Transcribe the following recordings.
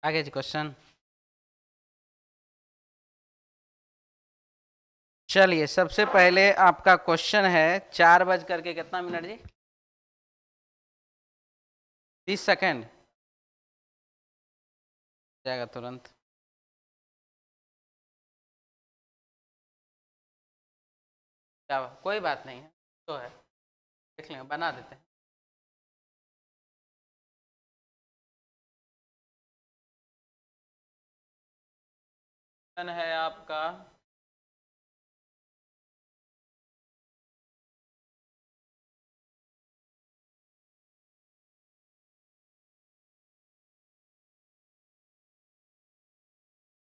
आगे जी क्वेश्चन। चलिए सबसे पहले आपका क्वेश्चन है 4 बज करके कितना मिनट जी? 30 सेकेंड जाएगा तुरंत। क्या कोई बात नहीं है, तो है देख लेंगे, बना देते हैं। क्वेश्चन है आपका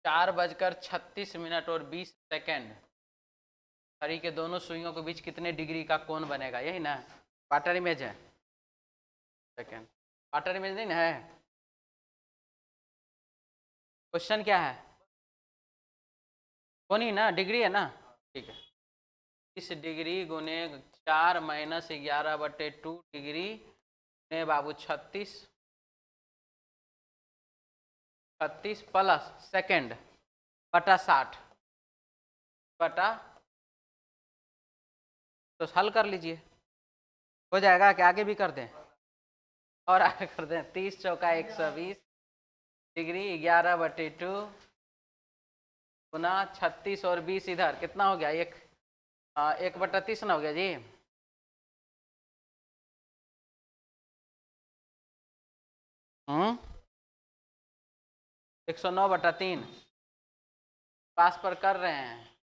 4:36 और 20 सेकेंड। घड़ी के दोनों सुइयों के बीच कितने डिग्री का कोण बनेगा, यही ना? वाटर इमेज है, सेकेंड वाटर इमेज नहीं ना है। क्वेश्चन क्या है? कोण ही ना, डिग्री है ना। ठीक है, 30 डिग्री गुने 4 - 11/2 डिग्री ने बाबू 36 प्लस सेकेंड बटा 60 बटा, तो हल कर लीजिए, हो जाएगा कि आगे भी कर दें? और आगे कर दें। 30 चौका 120 डिग्री 11/2 गुना 36 और 20 इधर कितना हो गया? 1/30 ना हो गया जी। हम्म 109/3 पास पर कर रहे हैं।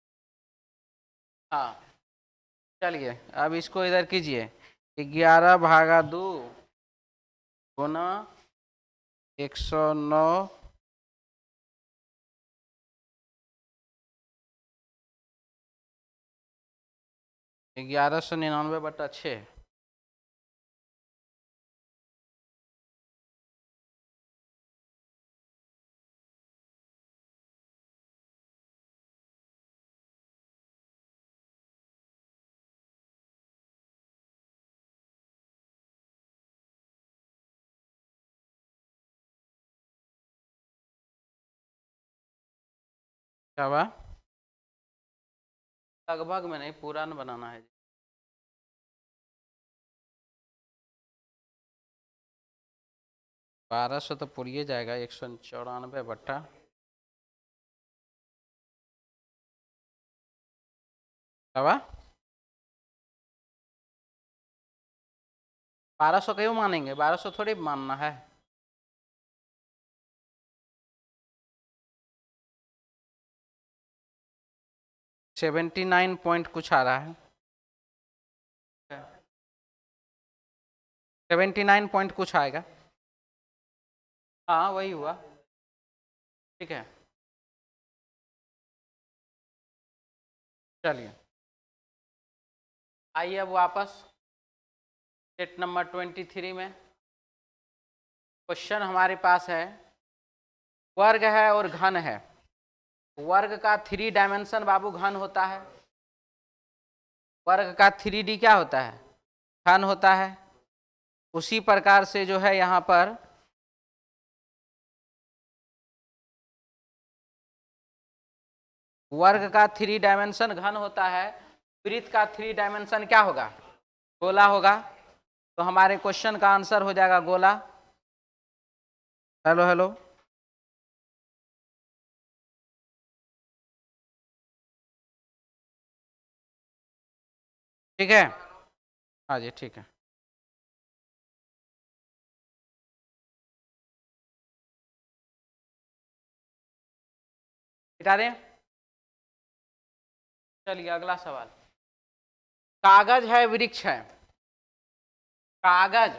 हाँ चलिए अब इसको इधर कीजिए, 11/2 गुना 109 1199/6। क्या हुआ? लगभग में नहीं, पूरा न बनाना है। 1200 तो पूरी जाएगा, 194 हवा 1200 क्यों मानेंगे? 1200 थोड़ी मानना है। सेवेंटी 79 पॉइंट कुछ आ रहा है, 79 पॉइंट कुछ आएगा। हाँ वही हुआ, ठीक है। चलिए आइए अब वापस सेट नंबर 23 में। क्वेश्चन हमारे पास है, वर्ग है और घन है। वर्ग का 3 डायमेंशन बाबू घन होता है। वर्ग का 3D क्या होता है? घन होता है। उसी प्रकार से जो है यहाँ पर वर्ग का 3 डायमेंशन घन होता है, वृत्त का 3 डायमेंशन क्या होगा? गोला होगा। तो हमारे क्वेश्चन का आंसर हो जाएगा गोला। हेलो हेलो, ठीक है। हाँ जी ठीक है। मिटा दें। चलिए अगला सवाल। कागज है वृक्ष है, कागज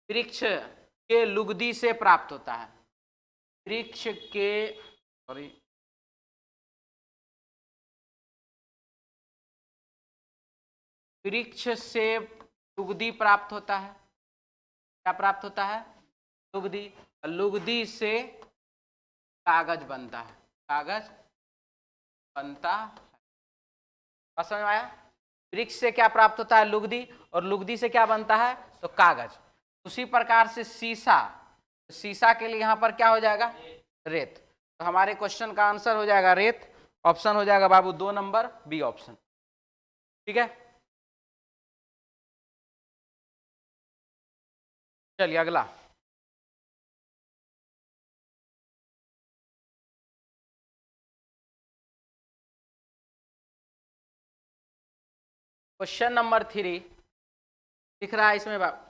वृक्ष के लुगदी से प्राप्त होता है। वृक्ष के, सॉरी, वृक्ष से लुगदी प्राप्त होता है। क्या प्राप्त होता है? लुगदी। लुगदी से कागज बनता है, कागज बनता है। समझ में आया? वृक्ष से क्या प्राप्त होता है? लुगदी, और लुगदी से क्या बनता है? तो कागज। उसी प्रकार से शीशा, शीशा के लिए यहाँ पर क्या हो जाएगा? रेत। तो हमारे क्वेश्चन का आंसर हो जाएगा रेत। ऑप्शन हो जाएगा बाबू 2 नंबर बी ऑप्शन। ठीक है, चलिए अगला। क्वेश्चन नंबर 3 दिख रहा है इसमें बाबू,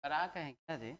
कहें क्या जी?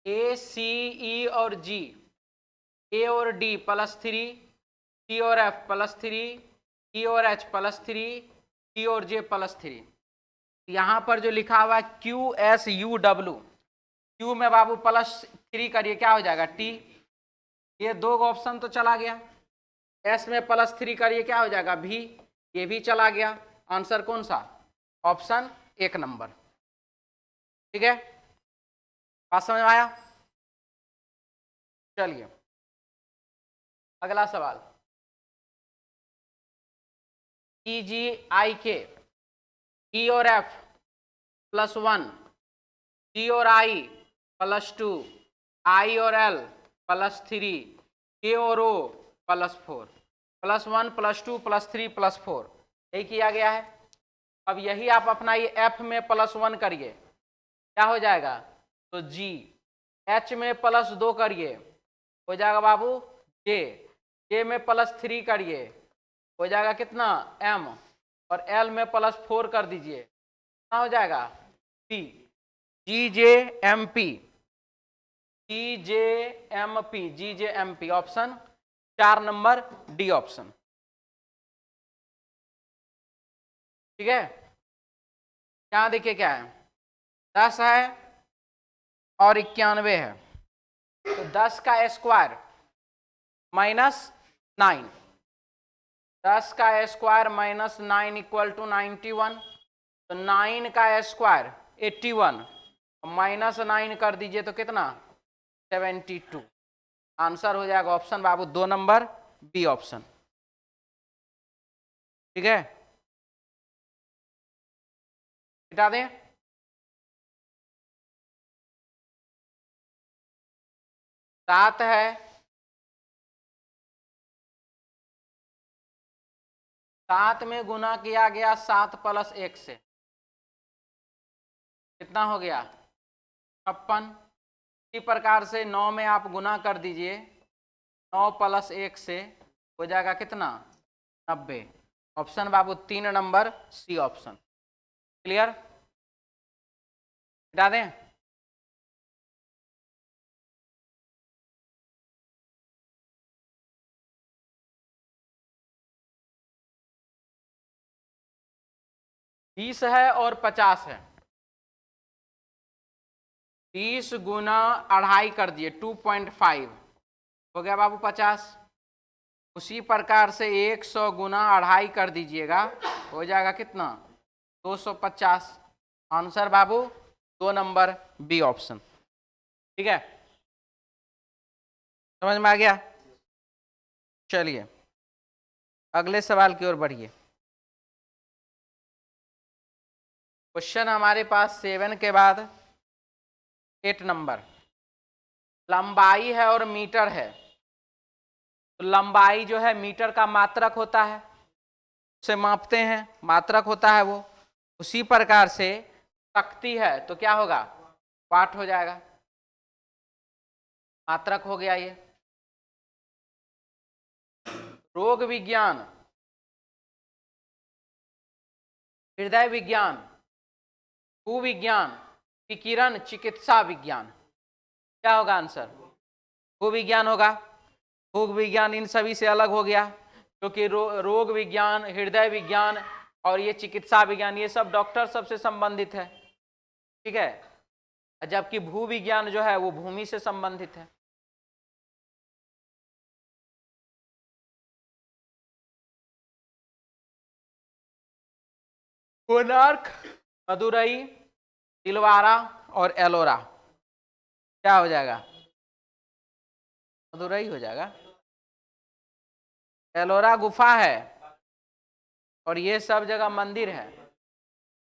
ए, सी, ई और जी, ए और डी +3, सी और एफ +3, ई और एच +3, टी और जे +3। यहाँ पर जो लिखा हुआ है Q S U W, Q में बाबू +3 करिए, क्या हो जाएगा? टी। ये 2 ऑप्शन तो चला गया। एस में +3 करिए, क्या हो जाएगा? भी। ये भी चला गया। आंसर कौन सा? Option 1 number. ठीक है, बात समझ में आया? चलिए अगला सवाल। ई, जी, आई के, ई और एफ +1, जी और आई +2, आई और एल +3, के और ओ +4, +1 +2 +3 +4, यही किया गया है। अब यही आप अपना ये एफ में +1 करिए, क्या हो जाएगा? तो जी। एच में +2 करिए, हो जाएगा बाबू जे। जे में +3 करिए, हो जाएगा कितना? एम। और एल में +4 कर दीजिए, कितना हो जाएगा? P. G J M P, G J M P, G J M P. Option 4 number D option. ठीक है, यहाँ देखिए क्या है, 10 है और 91 है, तो 10 का स्क्वायर -9, 10 का स्क्वायर -9 इक्वल टू 91, तो 9 का स्क्वायर 81, -9 कर दीजिए तो कितना? 72। आंसर हो जाएगा ऑप्शन बाबू 2 नंबर बी ऑप्शन। ठीक है, हटा दें। सात है, सात में गुना किया गया 7 + 1 से, कितना हो गया? 56। इसी प्रकार से 9 में आप गुना कर दीजिए, 9 + 1 से हो जाएगा कितना? 90। ऑप्शन बाबू 3 नंबर सी ऑप्शन। क्लियर, हटा दें। बीस है और 50 है, 30 गुना 2.5 कर दिए, 2.5 हो गया बाबू 50। उसी प्रकार से 100 गुना 2.5 कर दीजिएगा, हो जाएगा कितना? 250। आंसर बाबू 2 नंबर बी ऑप्शन। ठीक है, समझ में आ गया? चलिए अगले सवाल की ओर बढ़िए। क्वेश्चन हमारे पास 7 के बाद 8 नंबर। लंबाई है और मीटर है, तो लंबाई जो है मीटर का मात्रक होता है, उसे मापते हैं, मात्रक होता है वो। उसी प्रकार से शक्ति है तो क्या होगा? वाट हो जाएगा, मात्रक हो गया ये। रोग विज्ञान, हृदय विज्ञान, भूविज्ञान, विकिरण चिकित्सा विज्ञान, क्या होगा आंसर? भूविज्ञान होगा। भूविज्ञान इन सभी से अलग हो गया, क्योंकि रोग विज्ञान, हृदय विज्ञान और ये चिकित्सा विज्ञान, ये सब डॉक्टर सबसे संबंधित है। ठीक है, जबकि भू विज्ञान जो है वो भूमि से संबंधित है। कोणार्क, मदुरई, तिलवारा और एलोरा, क्या हो जाएगा? मदुरई हो जाएगा। एलोरा गुफा है और ये सब जगह मंदिर है,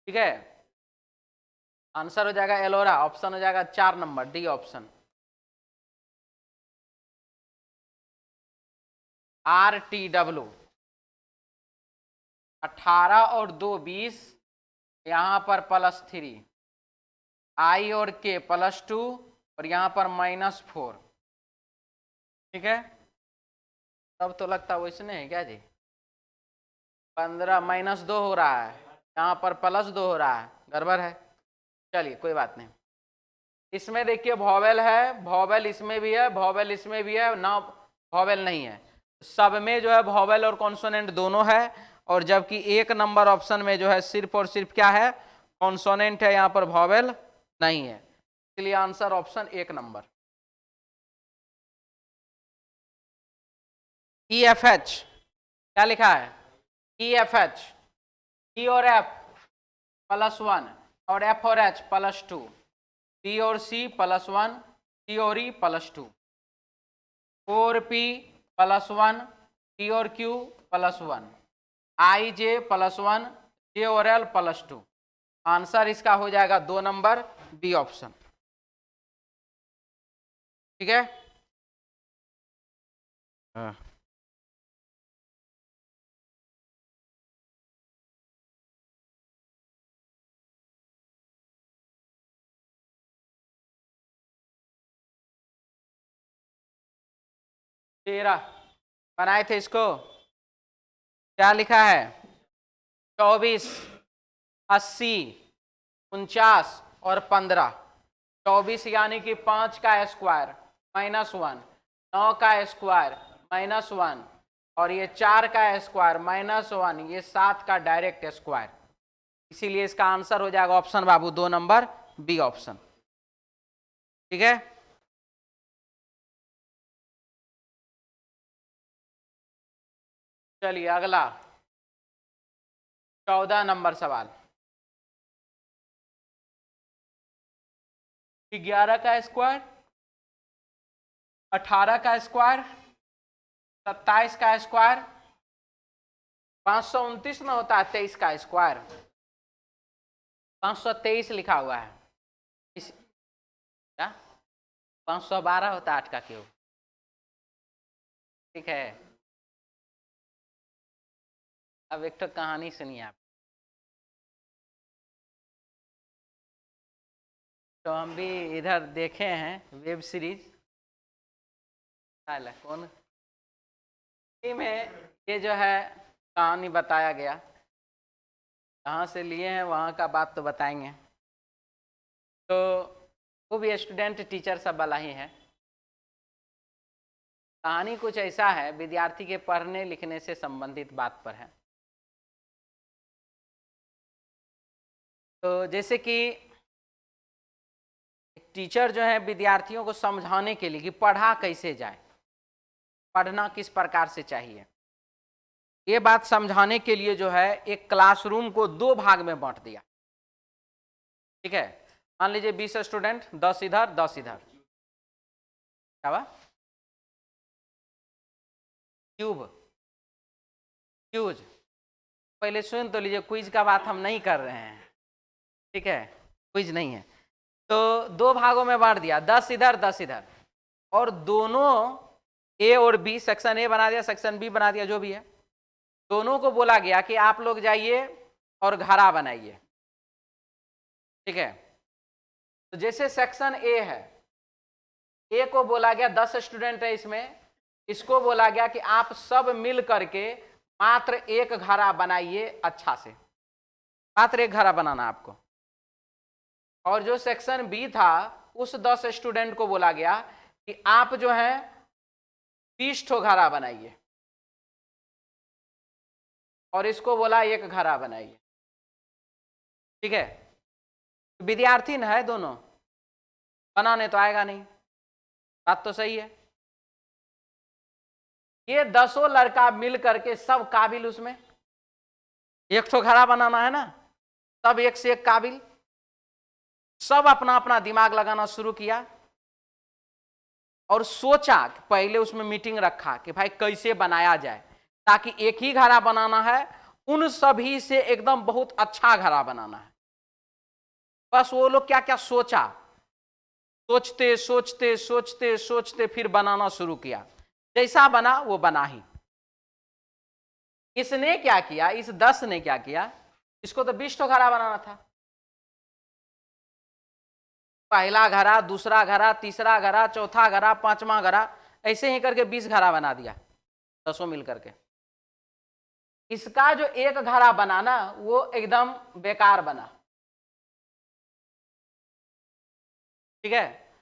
ठीक है। आंसर हो जाएगा एलोरा, ऑप्शन हो जाएगा 4 नंबर, डी ऑप्शन। RTW 18 और 2 20, यहां पर +3, I और K +2 और यहां पर -4, ठीक है। तब तो लगता वैसने है क्या जी? 15 -2 हो रहा है, यहाँ पर +2 हो रहा है, गड़बड़ है। चलिए कोई बात नहीं। इसमें देखिए वॉवेल है, वॉवेल इसमें भी है, वॉवेल इसमें भी है ना, वॉवेल नहीं है। सब में जो है वॉवेल और कॉन्सोनेंट दोनों है, और जबकि 1 नंबर ऑप्शन में जो है सिर्फ और सिर्फ क्या है? कॉन्सोनेंट है, यहाँ पर वॉवेल नहीं है। इसलिए आंसर ऑप्शन 1 नंबर। EFH क्या लिखा है? EFH, E और F +1 और F और H +2, P और C +1, C और E +2, 4P +1, P और Q +1, IJ +1, J और L +2। आंसर इसका हो जाएगा 2 नंबर, बी ऑप्शन, ठीक है। तेरह बनाए थे इसको, क्या लिखा है? 24, 80, 49 और 15। 24 यानी कि 5 का स्क्वायर -1, 9 का स्क्वायर -1 और ये 4 का स्क्वायर -1, ये 7 का डायरेक्ट स्क्वायर। इसीलिए इसका आंसर हो जाएगा ऑप्शन बाबू 2 नंबर, बी ऑप्शन, ठीक है। चलिए अगला 14 नंबर सवाल। 11 का स्क्वायर, 18 का स्क्वायर, 27 का स्क्वायर, 529 में होता है 23 का स्क्वायर, 523 लिखा हुआ है इस, क्या 512 होता है 8 का क्यूब, ठीक है। अब एक तो कहानी सुनिए आप। तो हम भी इधर देखे हैं वेब सीरीज, कौन में ये जो है कहानी बताया गया, कहाँ से लिए हैं वहाँ का बात तो बताएंगे। तो वो भी स्टूडेंट टीचर सब वाला ही है। कहानी कुछ ऐसा है, विद्यार्थी के पढ़ने लिखने से संबंधित बात पर है। तो जैसे कि टीचर जो है विद्यार्थियों को समझाने के लिए कि पढ़ा कैसे जाए, पढ़ना किस प्रकार से चाहिए, ये बात समझाने के लिए जो है एक क्लासरूम को 2 भाग में बांट दिया, ठीक है। मान लीजिए 20 स्टूडेंट, 10 इधर 10 इधर, क्या हुआ? क्यूब, क्यूज, पहले सुन तो लीजिए, क्विज का बात हम नहीं कर रहे हैं, ठीक है, क्विज नहीं है। तो 2 भागों में बांट दिया, 10 इधर 10 इधर, और दोनों ए और बी, सेक्शन ए बना दिया, सेक्शन बी बना दिया, जो भी है, दोनों को बोला गया कि आप लोग जाइए और घड़ा बनाइए, ठीक है। तो जैसे सेक्शन ए है, ए को बोला गया 10 स्टूडेंट है इसमें, इसको बोला गया कि आप सब मिल करके मात्र एक घड़ा बनाइए अच्छा से, मात्र एक घड़ा बनाना आपको। और जो सेक्शन बी था, उस 10 स्टूडेंट को बोला गया कि आप जो है 20 ठो घड़ा बनाइए, और इसको बोला एक घड़ा बनाइए, ठीक है। विद्यार्थी न है दोनों, बनाने तो आएगा नहीं, बात तो सही है। ये 10 लड़का मिल करके सब काबिल, उसमें एक ठो घड़ा बनाना है ना, सब एक से एक काबिल, सब अपना अपना दिमाग लगाना शुरू किया और सोचा कि पहले उसमें मीटिंग रखा कि भाई कैसे बनाया जाए, ताकि एक ही घड़ा बनाना है, उन सभी से एकदम बहुत अच्छा घड़ा बनाना है। बस वो लोग क्या क्या सोचा, सोचते सोचते सोचते सोचते फिर बनाना शुरू किया, जैसा बना वो बना ही। इसने क्या किया, इस 10 ने क्या किया, इसको तो 20 तो घड़ा बनाना था। पहला घड़ा, दूसरा घड़ा, तीसरा घड़ा, चौथा घड़ा, पांचवा घड़ा, ऐसे ही करके 20 घड़ा बना दिया 10 मिल करके। इसका जो एक घड़ा बना ना वो एकदम बेकार बना, ठीक है।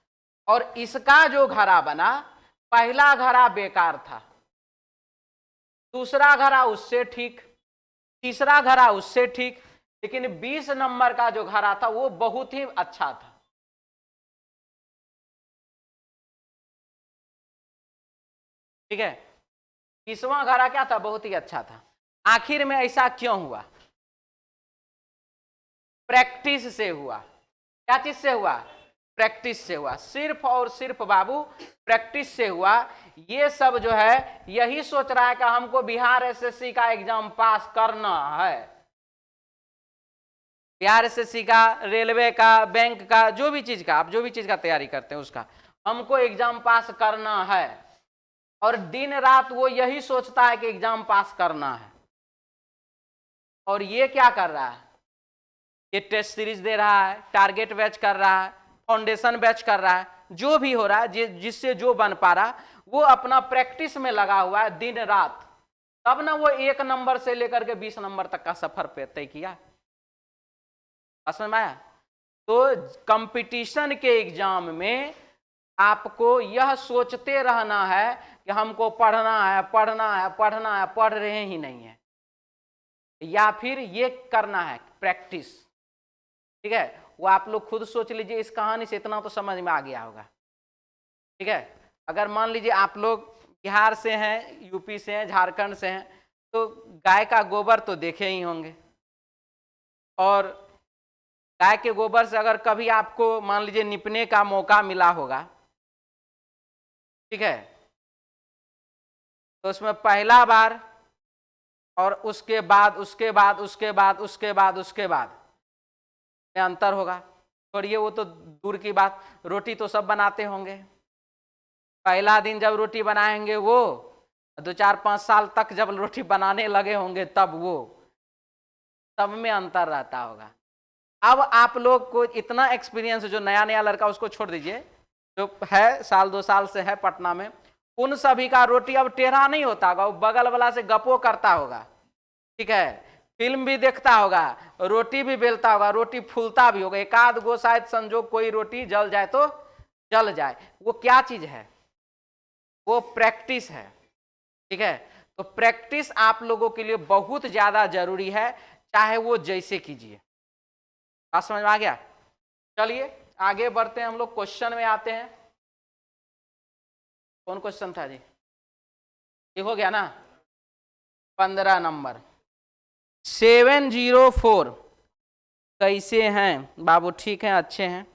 और इसका जो घड़ा बना, पहला घड़ा बेकार था, दूसरा घड़ा उससे ठीक, तीसरा घड़ा उससे ठीक, लेकिन 20 नंबर का जो घड़ा था वो बहुत ही अच्छा था, ठीक है। 20वां घड़ा क्या था, बहुत ही अच्छा था। आखिर में ऐसा क्यों हुआ, प्रैक्टिस से हुआ। क्या चीज से हुआ, प्रैक्टिस से हुआ, सिर्फ और सिर्फ बाबू प्रैक्टिस से हुआ। ये सब जो है यही सोच रहा है कि हमको बिहार एसएससी का एग्जाम पास करना है, बिहार एसएससी का, रेलवे का, बैंक का, जो भी चीज का, आप जो भी चीज का तैयारी करते हैं उसका हमको एग्जाम पास करना है, और दिन रात वो यही सोचता है कि एग्जाम पास करना है। और ये क्या कर रहा है, ये टेस्ट सीरीज दे रहा है, टारगेट बैच कर रहा है, फाउंडेशन बैच कर रहा है, जो भी हो रहा है, जिससे जो बन पा रहा वो अपना प्रैक्टिस में लगा हुआ है दिन रात, तब ना वो 1 नंबर से लेकर के 20 नंबर तक का सफर तय किया। समझ में आया? तो कंपटीशन के एग्जाम में आपको यह सोचते रहना है कि हमको पढ़ना है पढ़ना है पढ़ना है, पढ़ रहे ही नहीं है, या फिर ये करना है प्रैक्टिस, ठीक है। वो आप लोग खुद सोच लीजिए, इस कहानी से इतना तो समझ में आ गया होगा, ठीक है। अगर मान लीजिए आप लोग बिहार से हैं, यूपी से हैं, झारखंड से हैं, तो गाय का गोबर तो देखे ही होंगे, और गाय के गोबर से अगर कभी आपको मान लीजिए निपने का मौका मिला होगा, ठीक है, तो उसमें पहला बार और उसके बाद उसके बाद उसके बाद उसके बाद उसके बाद में अंतर होगा। छोड़िए वो तो दूर की बात, रोटी तो सब बनाते होंगे, पहला दिन जब रोटी बनाएंगे वो 2-4-5 साल तक जब रोटी बनाने लगे होंगे तब वो सब में अंतर रहता होगा। अब आप लोग को इतना एक्सपीरियंस, जो नया नया लड़का उसको छोड़ दीजिए, जो है 1-2 साल से है पटना में, उन सभी का रोटी अब टेढ़ा नहीं होता होगा, वो बगल वाला से गपो करता होगा, ठीक है, फिल्म भी देखता होगा, रोटी भी बेलता होगा, रोटी फूलता भी होगा, एक आध गो शायद संजोग कोई रोटी जल जाए तो जल जाए। वो क्या चीज है, वो प्रैक्टिस है, ठीक है। तो प्रैक्टिस आप लोगों के लिए बहुत ज्यादा जरूरी है, चाहे वो जैसे कीजिए। बात समझ में आ गया? चलिए आगे बढ़ते हैं, हम लोग क्वेश्चन में आते हैं। कौन क्वेश्चन था जी, ये हो गया ना, 15 नंबर 704। कैसे हैं बाबू, ठीक हैं, अच्छे हैं?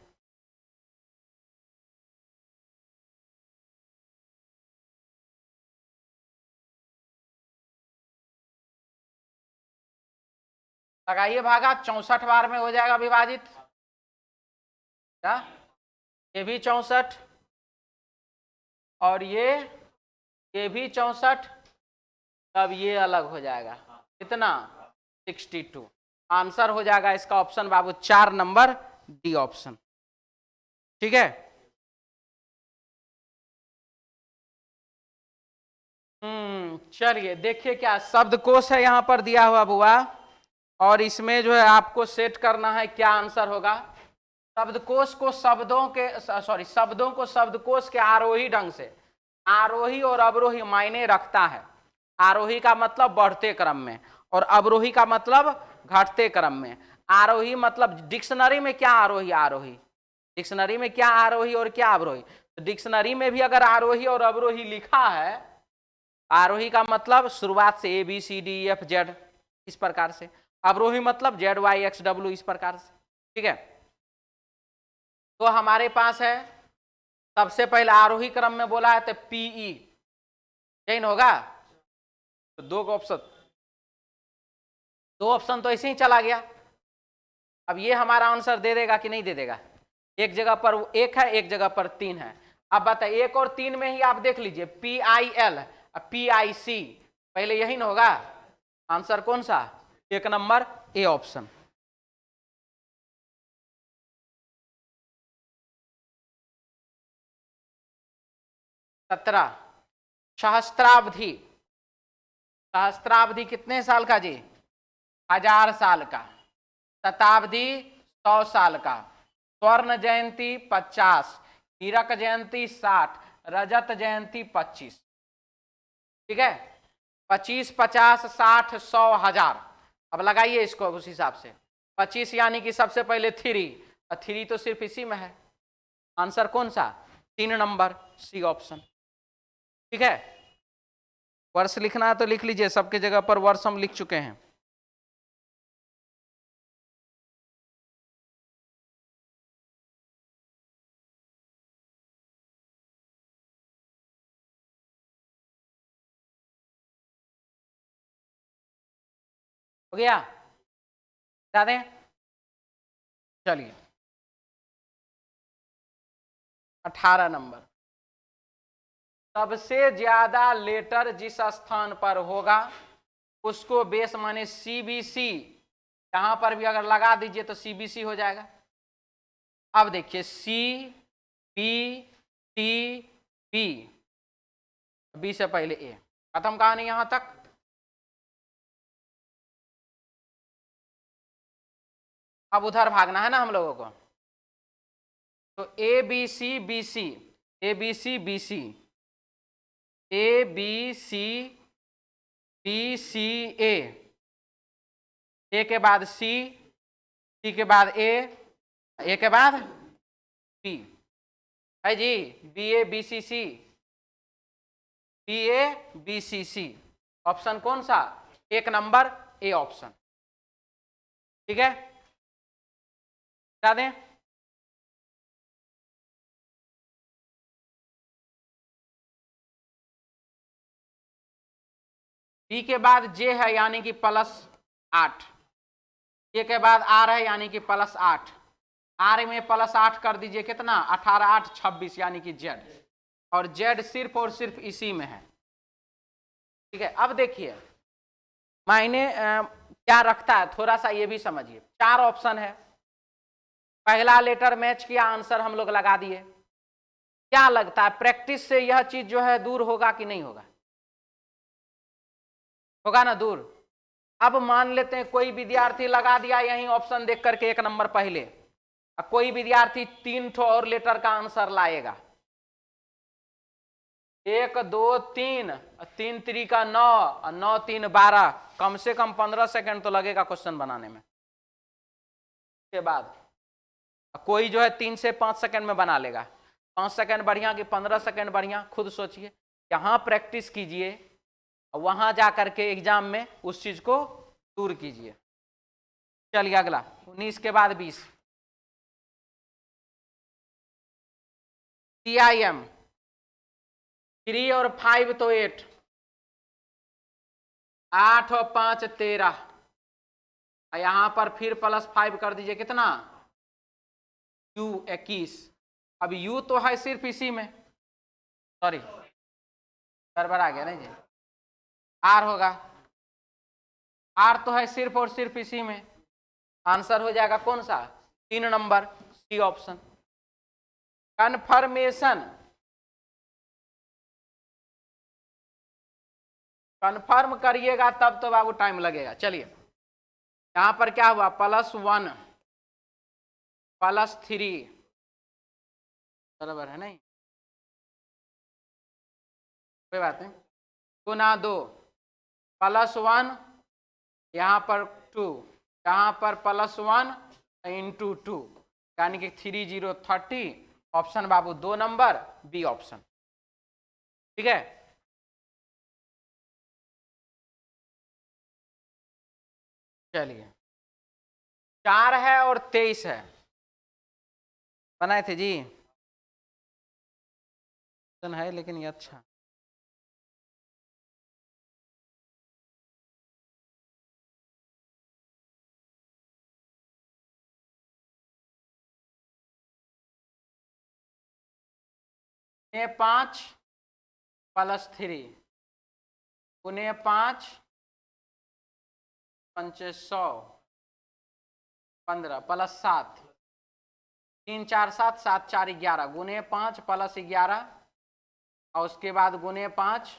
लगाइए भागा, 64 बार में हो जाएगा विभाजित, क्या ये भी 64 और ये भी 64, तब ये अलग हो जाएगा, कितना 62। आंसर हो जाएगा इसका ऑप्शन बाबू 4 नंबर डी ऑप्शन, ठीक है। चलिए देखिए क्या शब्दकोश है यहाँ पर दिया हुआ बुआ, और इसमें जो है आपको सेट करना है क्या आंसर होगा। शब्दकोश को शब्दों के शब्दों को शब्दकोश के आरोही ढंग से, आरोही और अवरोही मायने रखता है। आरोही का मतलब बढ़ते क्रम में और अवरोही का मतलब घटते क्रम में। आरोही मतलब डिक्शनरी में क्या आरोही, आरोही डिक्शनरी में क्या आरोही और क्या अवरोही। तो डिक्शनरी में भी अगर आरोही और अवरोही लिखा है, आरोही का मतलब शुरुआत से ABCDEF Z इस प्रकार से, अवरोही मतलब ZYXW इस प्रकार से, ठीक है। तो हमारे पास है सबसे पहले आरोही क्रम में बोला है तो PE यही होगा। तो दो ऑप्शन तो ऐसे ही चला गया। अब ये हमारा आंसर दे देगा कि नहीं दे देगा, एक जगह पर 1 है एक जगह पर 3 है। अब बताइए 1 और 3 में ही आप देख लीजिए PIL PIC, पहले यही ना होगा, आंसर कौन सा, 1 नंबर ए ऑप्शन। सत्रह, सहस्त्रावधि, सहस्त्रावधि कितने साल का जी, 1000 साल का। शताब्दी 100 साल का। स्वर्ण जयंती 50, हीरक जयंती 60, रजत जयंती 25, ठीक है। 25, 50, 60, 100, 1000। अब लगाइए इसको उस हिसाब से। 25 यानी कि सबसे पहले 3, और 3 तो सिर्फ इसी में है, आंसर कौन सा, 3 नंबर सी ऑप्शन, ठीक है। वर्ष लिखना है तो लिख लीजिए, सबके जगह पर वर्ष हम लिख चुके हैं। हो गया, बता दें, चलिए 18 नंबर, सबसे ज्यादा लेटर जिस स्थान पर होगा उसको बेस माने CBC, यहां पर भी अगर लगा दीजिए तो CBC हो जाएगा। अब देखिए CBTB, बी से पहले ए, खत्म कहानी यहां तक। अब उधर भागना है ना हम लोगों को, तो ABCBC, ABCBC, ABCBCA, ए के बाद C के बाद ए के बाद B है जी, BABCC, ऑप्शन कौन सा, 1 नंबर ए ऑप्शन, ठीक है। बता दें, बी के बाद जे है यानी कि +8, ए के बाद आर है यानी कि +8, आर में +8 कर दीजिए कितना, 18, 8, 26 यानी कि जेड, और जेड सिर्फ और सिर्फ इसी में है, ठीक है। अब देखिए मायने क्या रखता है, थोड़ा सा ये भी समझिए। 4 ऑप्शन है, पहला लेटर मैच किया, आंसर हम लोग लगा दिए। क्या लगता है प्रैक्टिस से यह चीज जो है दूर होगा कि नहीं होगा, होगा ना दूर। अब मान लेते हैं कोई विद्यार्थी लगा दिया यही ऑप्शन देख करके 1 नंबर पहले, अब कोई विद्यार्थी 3 ठो और लेटर का आंसर लाएगा, 1, 2, 3, 3 3 का 9, और 9 3 12, कम से कम 15 सेकंड तो लगेगा क्वेश्चन बनाने में। के बाद कोई जो है 3 से 5 सेकंड में बना लेगा, 5 सेकंड बढ़िया कि 15 सेकंड बढ़िया, खुद सोचिए। यहां प्रैक्टिस कीजिए, वहां जा करके एग्जाम में उस चीज को दूर कीजिए। चलिए अगला 19 के बाद 20, CIM 3 और 5 तो 8, 8 और 5 13, यहां पर फिर +5 कर दीजिए कितना, U 21। अब U तो है सिर्फ इसी में, सॉरी गड़बड़ आ गया नहीं जी, R होगा, R तो है सिर्फ और सिर्फ इसी में, आंसर हो जाएगा कौन सा, 3 number C option. Confirmation, confirm करिएगा तब तो बाबू टाइम लगेगा। चलिए यहां पर क्या हुआ, +1 +3, बराबर है नहीं, कोई बात नहीं, गुना 2 +1, यहां पर 2 यहाँ पर +1 × 2 यानी कि 3030। ऑप्शन बाबू 2 नंबर बी ऑप्शन। ठीक है, चलिए 4 है और 23 है, बनाए थे जी, है लेकिन ये अच्छा। गुने 5 +3 गुने 5 5 100 15 +7 3 4 7 7 4 11 गुने 5 +11 और उसके बाद गुने 5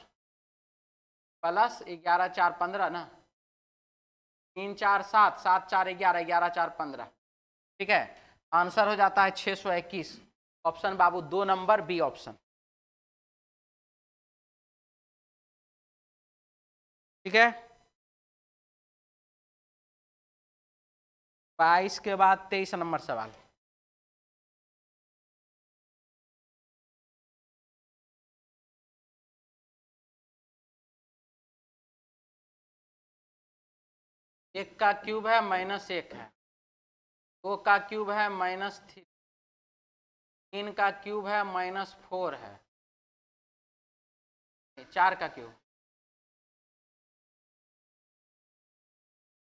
+11 4 15 ना, 3 4 7 7 4 11 11 4 15। ठीक है, आंसर हो जाता है 621। ऑप्शन बाबू 2 नंबर बी ऑप्शन। ठीक है, 22 के बाद 23 नंबर सवाल। एक का क्यूब है -1 है, 2 का क्यूब है -3, 3 का क्यूब है -4 है, 4 का क्यूब,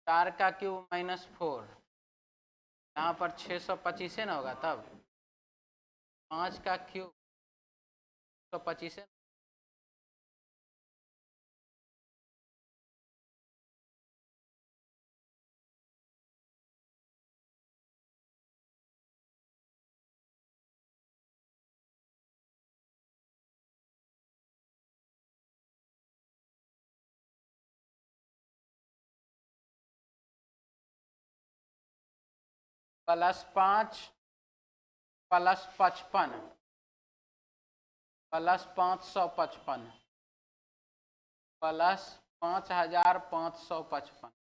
4 का क्यूब -4, यहाँ पर 625 है ना होगा तब, 5 का क्यूब 125 है, +5 +55 +555 +5555।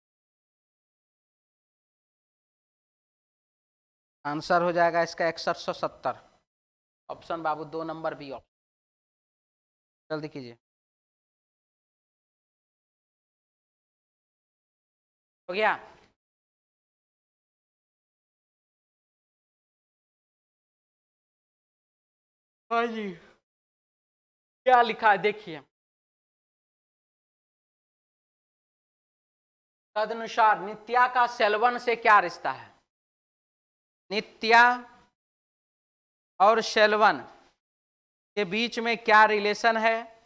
आंसर हो जाएगा इसका 6170। ऑप्शन बाबू 2 नंबर बी ऑप्शन। जल्दी कीजिए, हो गया। हाँ जी, क्या लिखा है देखिए, तदनुसार नित्या का सेलवन से क्या रिश्ता है। नित्या और सेलवन के बीच में क्या रिलेशन है,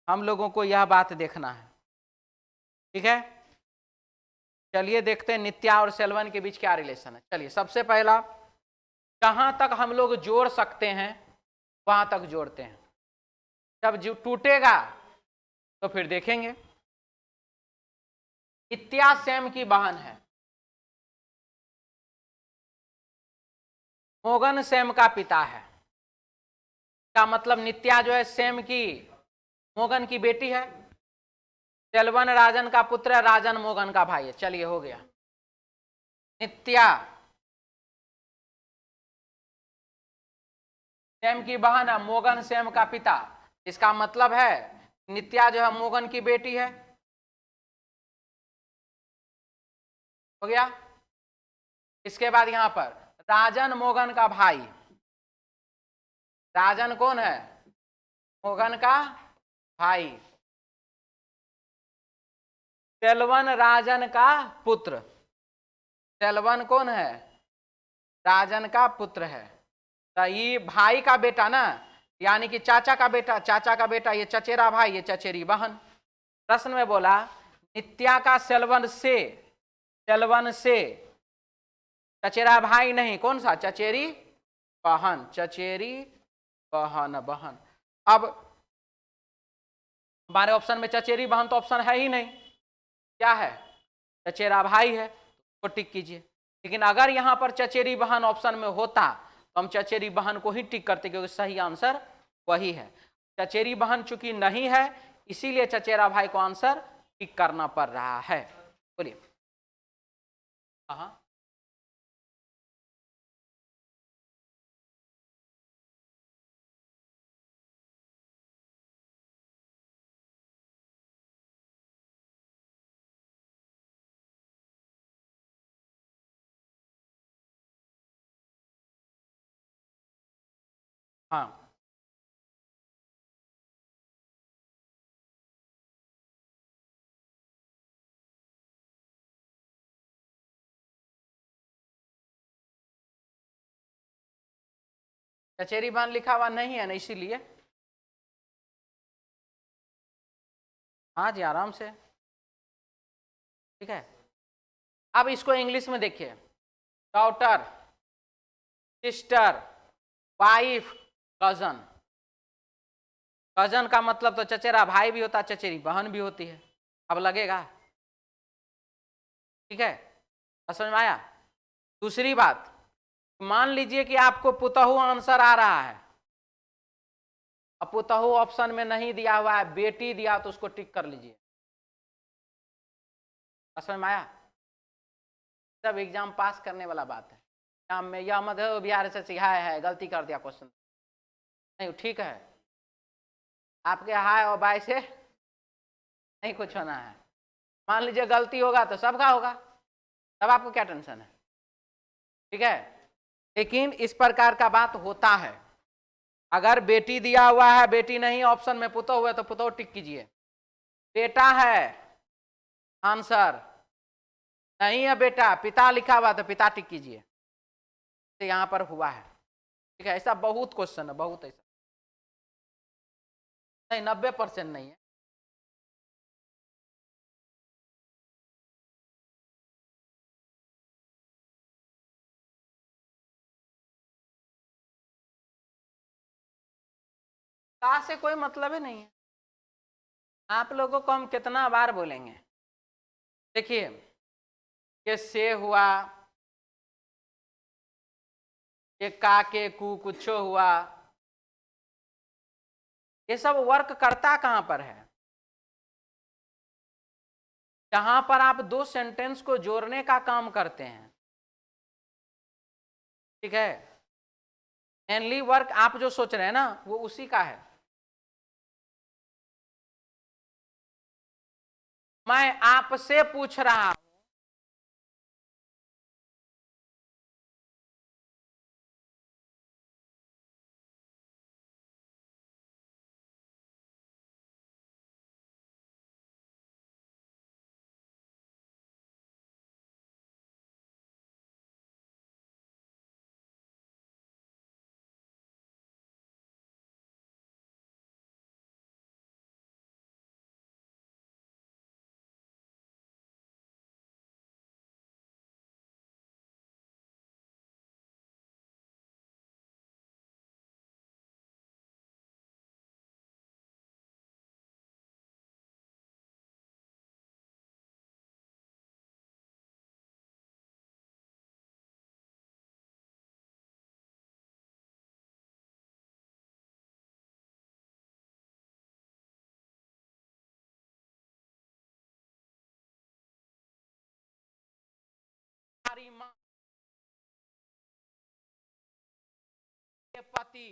हम लोगों को यह बात देखना है। ठीक है, चलिए देखते हैं नित्या और सेलवन के बीच क्या रिलेशन है। चलिए सबसे पहला, जहां तक हम लोग जोड़ सकते हैं वहां तक जोड़ते हैं, जब जो टूटेगा तो फिर देखेंगे। नित्या सैम की बहन है, मोगन सैम का पिता है, क्या मतलब नित्या जो है सैम की, मोगन की बेटी है, सेलवन राजन का पुत्र है, राजन मोगन का भाई है। चलिए हो गया। नित्या सैम की बहन है, मोगन सैम का पिता, इसका मतलब है नित्या जो है मोगन की बेटी है। हो गया। इसके बाद यहां पर राजन मोगन का भाई, राजन कौन है, मोगन का भाई, सेलवन राजन का पुत्र, सेलवन कौन है, राजन का पुत्र है। तो ये भाई का बेटा ना, यानी कि चाचा का बेटा, चाचा का बेटा, ये चचेरा भाई, ये चचेरी बहन। प्रश्न में बोला नित्या का सेलवन से चचेरा भाई नहीं, कौन सा, चचेरी बहन, चचेरी बहन, बहन। अब हमारे ऑप्शन में चचेरी बहन तो ऑप्शन है ही नहीं, क्या है, चचेरा भाई है, तो टिक कीजिए। लेकिन अगर यहां पर चचेरी बहन ऑप्शन में होता तो हम चचेरी बहन को ही टिक करते, क्योंकि सही आंसर वही है। चचेरी बहन चूंकि नहीं है, इसीलिए चचेरा भाई को आंसर टिक करना पड़ रहा है। बोलिए। हाँ हाँ। चचेरी बांध लिखा हुआ नहीं है ना, इसीलिए। हाँ जी, आराम से। ठीक है, अब इसको इंग्लिश में देखिए। Daughter, sister, wife, cousin. Cousin का मतलब तो चचेरा भाई भी होता है, चचेरी बहन भी होती है। अब लगेगा? ठीक है, समझ में आया? दूसरी बात, मान लीजिए कि आपको पुतहु आंसर आ रहा है, अब पुतहु ऑप्शन में नहीं दिया हुआ है, बेटी दिया तो उसको टिक कर लीजिए। समझ में आया? सब एग्जाम पास करने वाला बात है। एग्जाम में यह मत हो बिहार से सिखाया है, गलती कर दिया क्वेश्चन, नहीं ठीक है। आपके हाय और बाय से नहीं कुछ होना है। मान लीजिए गलती होगा तो सबका होगा, तब आपको क्या टेंशन है? ठीक है, लेकिन इस प्रकार का बात होता है। अगर बेटी दिया हुआ है, बेटी नहीं ऑप्शन में, पुतौ हुआ तो पुतौ टिक कीजिए। बेटा है आंसर, नहीं है बेटा, पिता लिखा हुआ तो पिता टिक कीजिए। तो यहां पर हुआ है। ठीक है, ऐसा बहुत क्वेश्चन है, बहुत ऐसा नहीं, 90% नहीं है। ता से कोई मतलब ही नहीं है। आप लोगों को हम कितना बार बोलेंगे? देखिए, ये से हुआ, ये का के कु कुछो हुआ, ये सब वर्क करता कहां पर है? जहां पर आप दो सेंटेंस को जोड़ने का काम करते हैं। ठीक है, मेनली वर्क आप जो सोच रहे हैं ना, वो उसी का है। मैं आपसे पूछ रहा हूं, हमारी मां के पति